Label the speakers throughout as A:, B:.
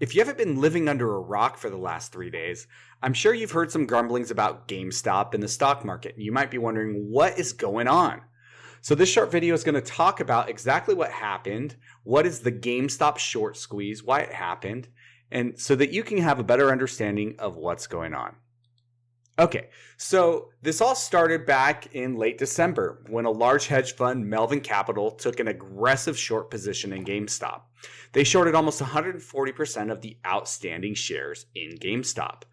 A: If you haven't been living under a rock for the last 3 days, I'm sure you've heard some grumblings about GameStop in the stock market. You might be wondering what is going on. So this short video is going to talk about exactly what happened, what is the GameStop short squeeze, why it happened, and so that you can have a better understanding of what's going on. Okay, so this all started back in late December when a large hedge fund, Melvin Capital, took an aggressive short position in GameStop. They shorted almost 140% of the outstanding shares in GameStop.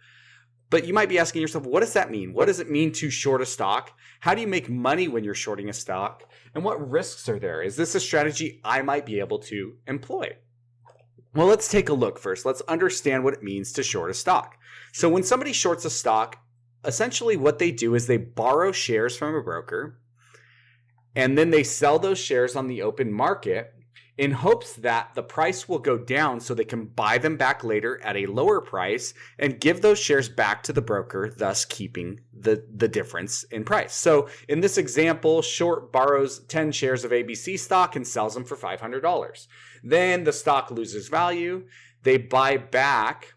A: But you might be asking yourself, what does that mean? What does it mean to short a stock? How do you make money when you're shorting a stock? And what risks are there? Is this a strategy I might be able to employ? Well, let's take a look first. Let's understand what it means to short a stock. So when somebody shorts a stock, essentially what they do is they borrow shares from a broker and then they sell those shares on the open market in hopes that the price will go down so they can buy them back later at a lower price and give those shares back to the broker, thus keeping the difference in price. So in this example, short borrows 10 shares of ABC stock and sells them for $500. Then the stock loses value. They buy back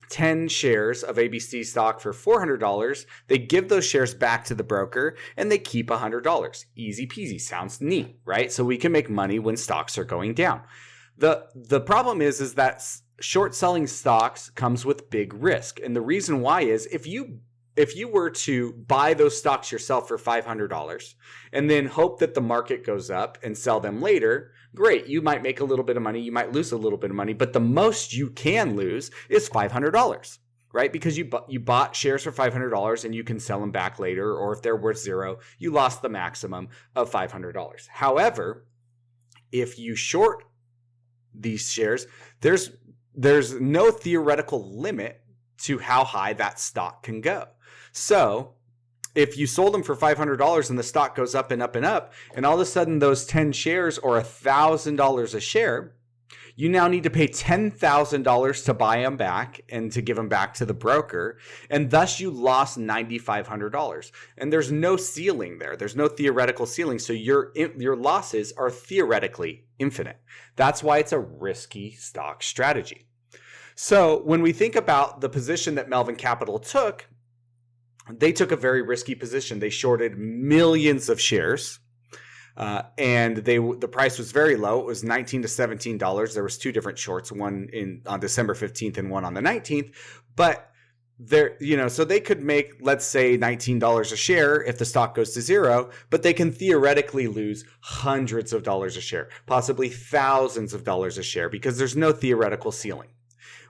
A: 10 shares of ABC stock for $400. They give those shares back to the broker and they keep $100. Easy peasy. Sounds neat, right? So we can make money when stocks are going down. The problem is that short selling stocks comes with big risk. And the reason why is if you were to buy those stocks yourself for $500 and then hope that the market goes up and sell them later, great. You might make a little bit of money. You might lose a little bit of money, but the most you can lose is $500, right? Because you bought shares for $500 and you can sell them back later, or if they're worth zero, you lost the maximum of $500. However, if you short these shares, there's no theoretical limit to how high that stock can go. So if you sold them for $500 and the stock goes up and up and up, and all of a sudden those 10 shares are $1,000 a share, you now need to pay $10,000 to buy them back and to give them back to the broker, and thus you lost $9,500. And there's no ceiling there. There's no theoretical ceiling, so your losses are theoretically infinite. That's why it's a risky stock strategy. So when we think about the position that Melvin Capital took, they took a very risky position. They shorted millions of shares, and the price was very low. It was $19 to $17. There was two different shorts, one on December 15th and one on the 19th. But so they could make, let's say, $19 a share if the stock goes to zero, but they can theoretically lose hundreds of dollars a share, possibly thousands of dollars a share, because there's no theoretical ceiling.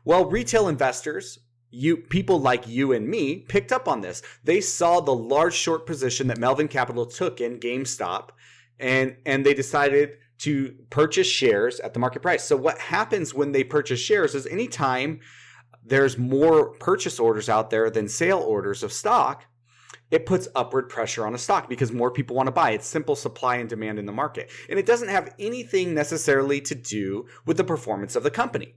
A: Well, retail investors, people like you and me, picked up on this. They saw the large short position that Melvin Capital took in GameStop, and they decided to purchase shares at the market price. So what happens when they purchase shares is anytime there's more purchase orders out there than sale orders of stock, it puts upward pressure on a stock because more people want to buy. It's simple supply and demand in the market. And it doesn't have anything necessarily to do with the performance of the company.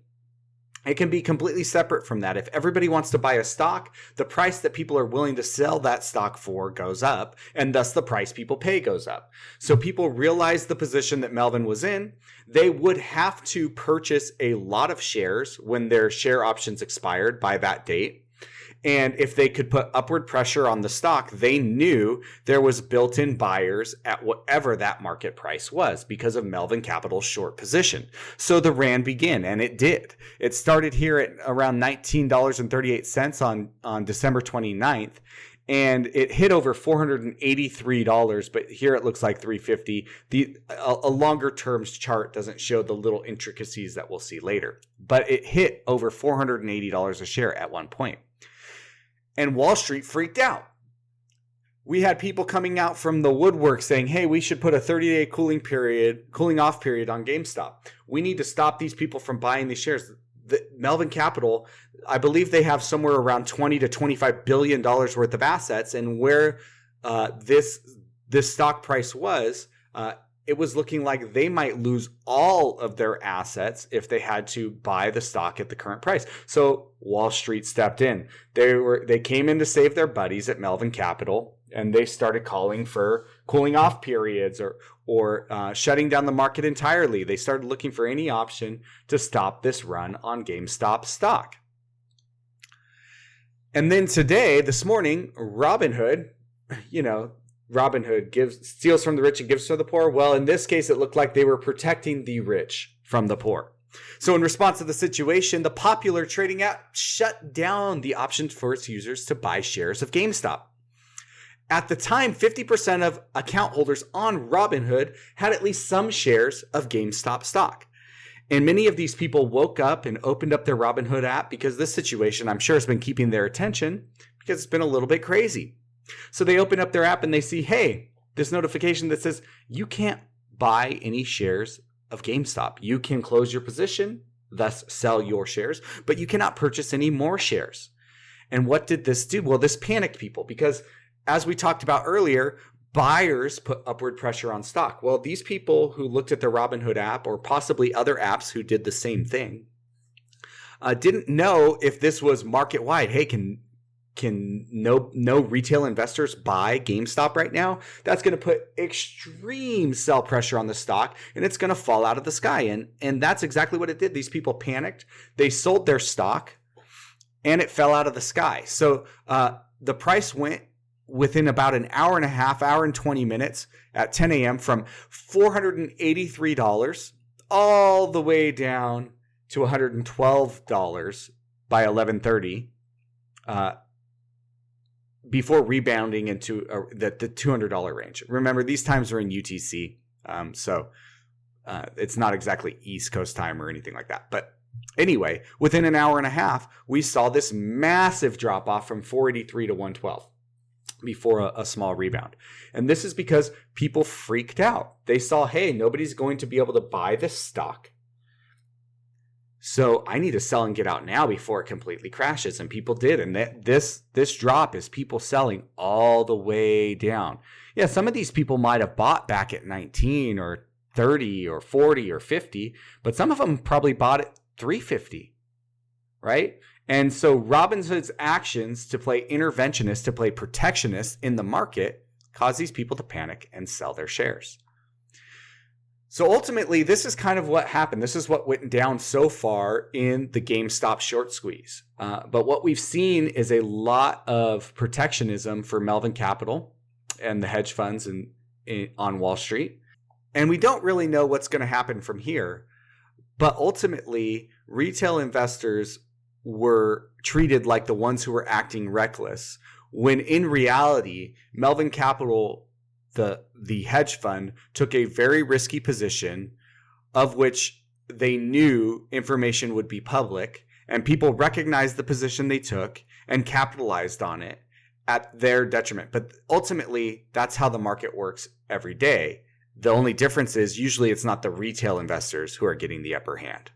A: It can be completely separate from that. If everybody wants to buy a stock, the price that people are willing to sell that stock for goes up, and thus the price people pay goes up. So people realized the position that Melvin was in. They would have to purchase a lot of shares when their share options expired by that date. And if they could put upward pressure on the stock, they knew there was built-in buyers at whatever that market price was because of Melvin Capital's short position. So the run began, and it did. It started here at around $19.38 on December 29th, and it hit over $483, but here it looks like $350. A longer term chart doesn't show the little intricacies that we'll see later, but it hit over $480 a share at one point. And Wall Street freaked out. We had people coming out from the woodwork saying, hey, we should put a 30-day cooling off period on GameStop. We need to stop these people from buying these shares. Melvin Capital, I believe they have somewhere around $20 to $25 billion worth of assets. And where this stock price was, it was looking like they might lose all of their assets if they had to buy the stock at the current price. So Wall Street stepped in. They came in to save their buddies at Melvin Capital, and they started calling for cooling off periods or shutting down the market entirely. They started looking for any option to stop this run on GameStop stock. And then today, this morning, Robinhood, steals from the rich and gives to the poor. Well, in this case, it looked like they were protecting the rich from the poor. So in response to the situation, the popular trading app shut down the option for its users to buy shares of GameStop. At the time, 50% of account holders on Robinhood had at least some shares of GameStop stock. And many of these people woke up and opened up their Robinhood app because this situation, I'm sure, has been keeping their attention because it's been a little bit crazy. So they open up their app and they see, hey, this notification that says you can't buy any shares of GameStop. You can close your position, thus sell your shares, but you cannot purchase any more shares. And what did this do? Well, this panicked people because, as we talked about earlier, buyers put upward pressure on stock. Well, these people who looked at the Robinhood app or possibly other apps who did the same thing didn't know if this was market wide. Hey, can no retail investors buy GameStop right now? That's going to put extreme sell pressure on the stock and it's going to fall out of the sky. And that's exactly what it did. These people panicked. They sold their stock and it fell out of the sky. So the price went within about an hour and a half, hour and 20 minutes at 10 a.m. from $483 all the way down to $112 by 11:30. Before rebounding into the $200 range. Remember, these times are in UTC, so it's not exactly East Coast time or anything like that. But anyway, within an hour and a half, we saw this massive drop off from 483 to 112 before a small rebound. And this is because people freaked out. They saw, hey, nobody's going to be able to buy this stock. So I need to sell and get out now before it completely crashes. And people did. And this drop is people selling all the way down. Yeah, some of these people might have bought back at 19 or 30 or 40 or 50, but some of them probably bought at 350, right? And so Robinhood's actions to play interventionist, to play protectionist in the market, caused these people to panic and sell their shares. So ultimately, this is kind of what happened. This is what went down so far in the GameStop short squeeze. But what we've seen is a lot of protectionism for Melvin Capital and the hedge funds on Wall Street. And we don't really know what's going to happen from here. But ultimately, retail investors were treated like the ones who were acting reckless, when in reality, Melvin Capital, the hedge fund, took a very risky position of which they knew information would be public, and people recognized the position they took and capitalized on it at their detriment. But ultimately, that's how the market works every day. The only difference is usually it's not the retail investors who are getting the upper hand.